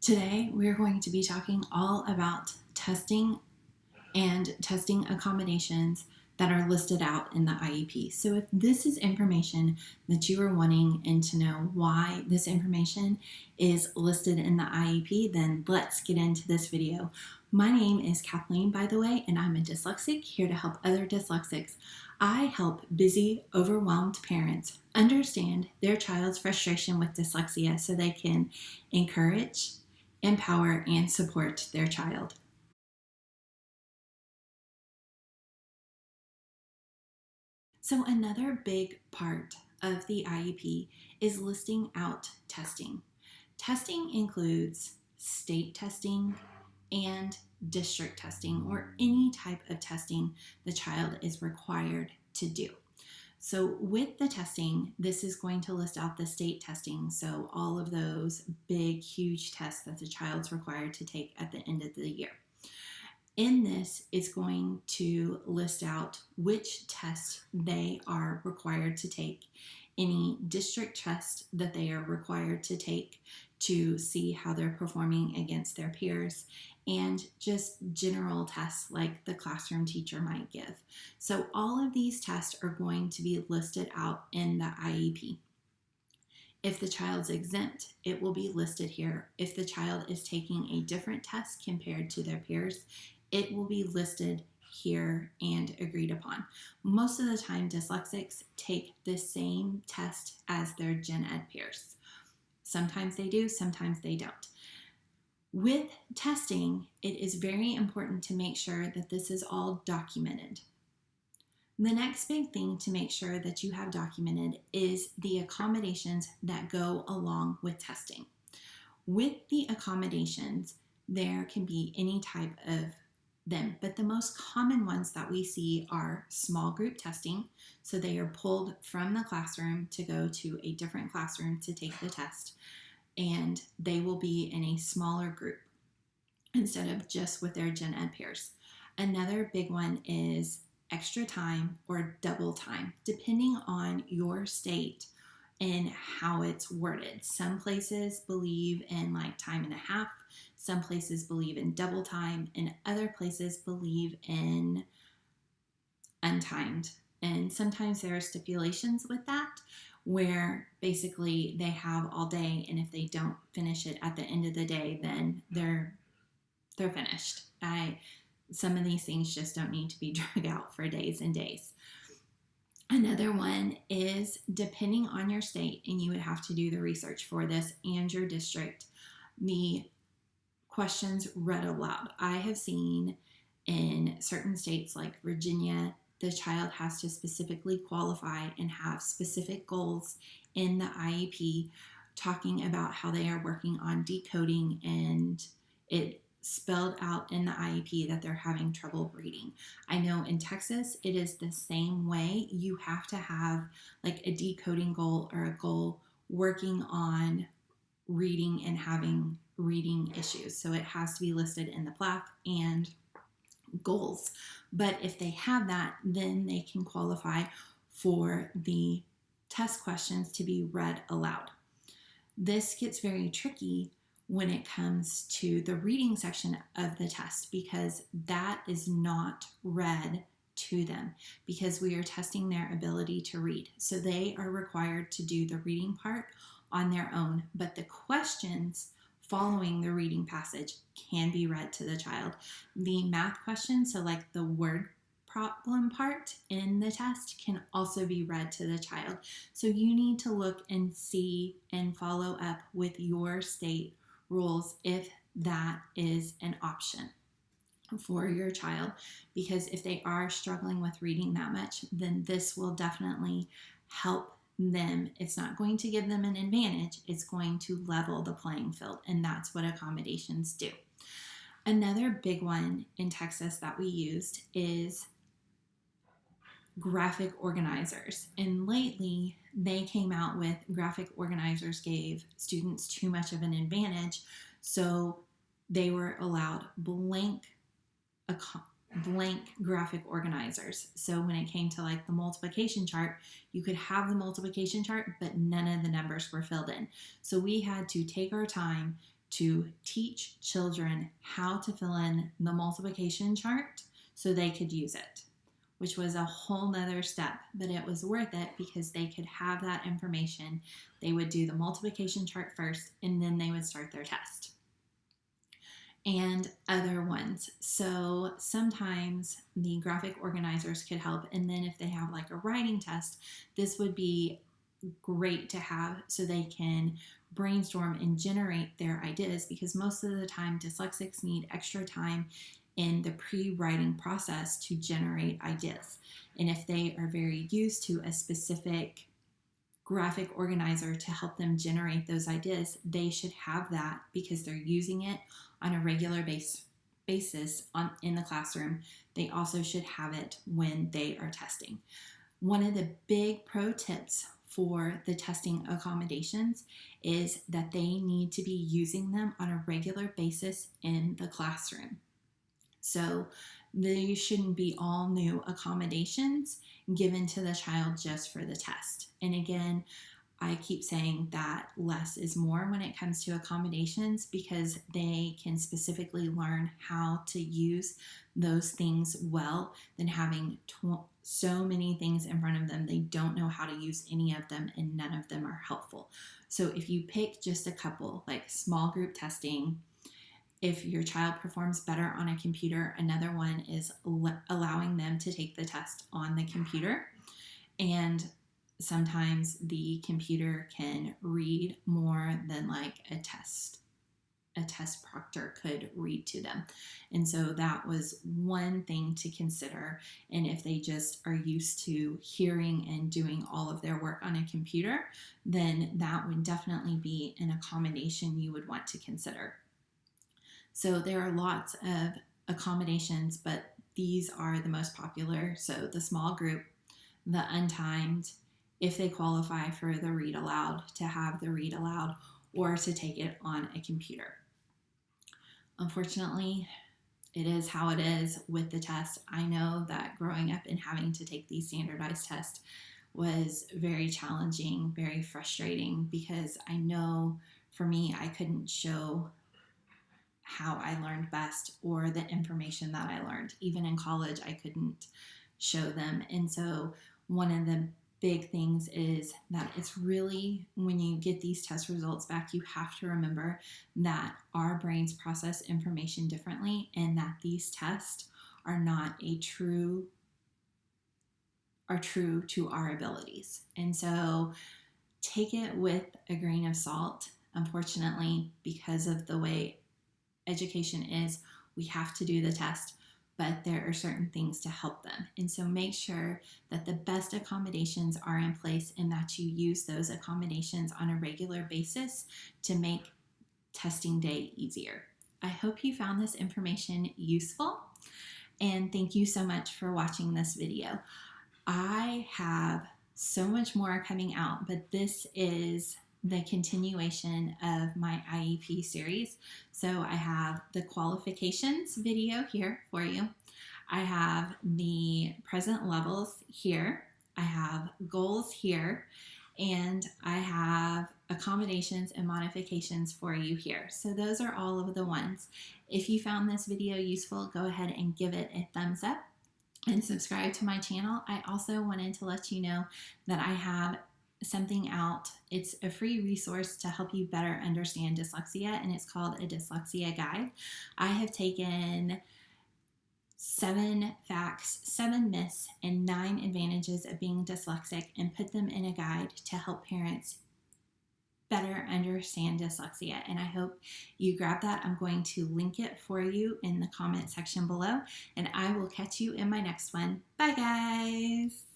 Today, we're going to be talking all about testing and testing accommodations that are listed out in the IEP. So if this is information that you are wanting and to know why this information is listed in the IEP, then let's get into this video. My name is Kathleen, by the way, and I'm a dyslexic here to help other dyslexics. I help busy, overwhelmed parents understand their child's frustration with dyslexia so they can encourage, empower, and support their child. So another big part of the IEP is listing out testing. Testing includes state testing and district testing, or any type of testing the child is required to do. So with the testing, this is going to list out the state testing, so all of those big, huge tests that the child's required to take at the end of the year. In this, it's going to list out which tests they are required to take, any district tests that they are required to take to see how they're performing against their peers, and just general tests like the classroom teacher might give. So all of these tests are going to be listed out in the IEP. If the child's exempt, it will be listed here. If the child is taking a different test compared to their peers, it will be listed here and agreed upon. Most of the time, dyslexics take the same test as their gen ed peers. Sometimes they do, sometimes they don't. With testing, it is very important to make sure that this is all documented. The next big thing to make sure that you have documented is the accommodations that go along with testing. With the accommodations, there can be any type of them, but the most common ones that we see are small group testing. So they are pulled from the classroom to go to a different classroom to take the test, and they will be in a smaller group instead of just with their gen ed peers. Another big one is extra time or double time, depending on your state and how it's worded. Some places believe in like time and a half, some places believe in double time, and other places believe in untimed. And sometimes there are stipulations with that, where basically they have all day, and if they don't finish it at the end of the day, then they're finished. Some of these things just don't need to be dragged out for days and days. Another one is depending on your state, and you would have to do the research for this, and your district, the questions read aloud. I have seen in certain states like Virginia, the child has to specifically qualify and have specific goals in the IEP, talking about how they are working on decoding, and it spelled out in the IEP that they're having trouble reading. I know in Texas, it is the same way. You have to have like a decoding goal or a goal working on reading and having reading issues. So it has to be listed in the plaque and goals. But if they have that, then they can qualify for the test questions to be read aloud. This gets very tricky when it comes to the reading section of the test, because that is not read to them, because we are testing their ability to read. So they are required to do the reading part on their own, but the questions following the reading passage can be read to the child. The math questions, so like the word problem part in the test, can also be read to the child. So you need to look and see and follow up with your state rules if that is an option for your child, because if they are struggling with reading that much, then this will definitely help them. It's not going to give them an advantage, it's going to level the playing field, and that's what accommodations do. Another big one in Texas that we used is graphic organizers, and lately they came out with graphic organizers gave students too much of an advantage, so they were allowed blank graphic organizers. So when it came to like the multiplication chart, you could have the multiplication chart, but none of the numbers were filled in. So we had to take our time to teach children how to fill in the multiplication chart so they could use it, which was a whole nother step, but it was worth it because they could have that information. They would do the multiplication chart first, and then they would start their test. And other ones. So sometimes the graphic organizers could help. And then if they have like a writing test, this would be great to have so they can brainstorm and generate their ideas, because most of the time dyslexics need extra time in the pre-writing process to generate ideas. And if they are very used to a specific graphic organizer to help them generate those ideas, they should have that because they're using it on a regular basis in the classroom. They also should have it when they are testing. One of the big pro tips for the testing accommodations is that they need to be using them on a regular basis in the classroom. So they shouldn't be all new accommodations given to the child just for the test. And again, I keep saying that less is more when it comes to accommodations, because they can specifically learn how to use those things well than having so many things in front of them. They don't know how to use any of them, and none of them are helpful. So if you pick just a couple, like small group testing, if your child performs better on a computer, another one is allowing them to take the test on the computer. And sometimes the computer can read more than like a test proctor could read to them. And so that was one thing to consider. And if they just are used to hearing and doing all of their work on a computer, then that would definitely be an accommodation you would want to consider. So there are lots of accommodations, but these are the most popular. So the small group, the untimed, if they qualify for the read aloud, to have the read aloud, or to take it on a computer. Unfortunately, it is how it is with the test. I know that growing up and having to take these standardized tests was very challenging, very frustrating, because I know for me, I couldn't show how I learned best or the information that I learned. Even in college, I couldn't show them. And so one of the big things is that it's really, when you get these test results back, you have to remember that our brains process information differently, and that these tests are not true to our abilities. And so take it with a grain of salt. Unfortunately, because of the way education is, we have to do the test, but there are certain things to help them. And so make sure that the best accommodations are in place and that you use those accommodations on a regular basis to make testing day easier. I hope you found this information useful, and thank you so much for watching this video. I have so much more coming out, but this is the continuation of my IEP series. So I have the qualifications video here for you. I have the present levels here. I have goals here, and I have accommodations and modifications for you here. So those are all of the ones. If you found this video useful, go ahead and give it a thumbs up and subscribe to my channel. I also wanted to let you know that I have something out. It's a free resource to help you better understand dyslexia, and it's called a Dyslexia Guide. I have taken 7 facts, 7 myths, and 9 advantages of being dyslexic and put them in a guide to help parents better understand dyslexia. And I hope you grab that. I'm going to link it for you in the comment section below, and I will catch you in my next one. Bye, guys.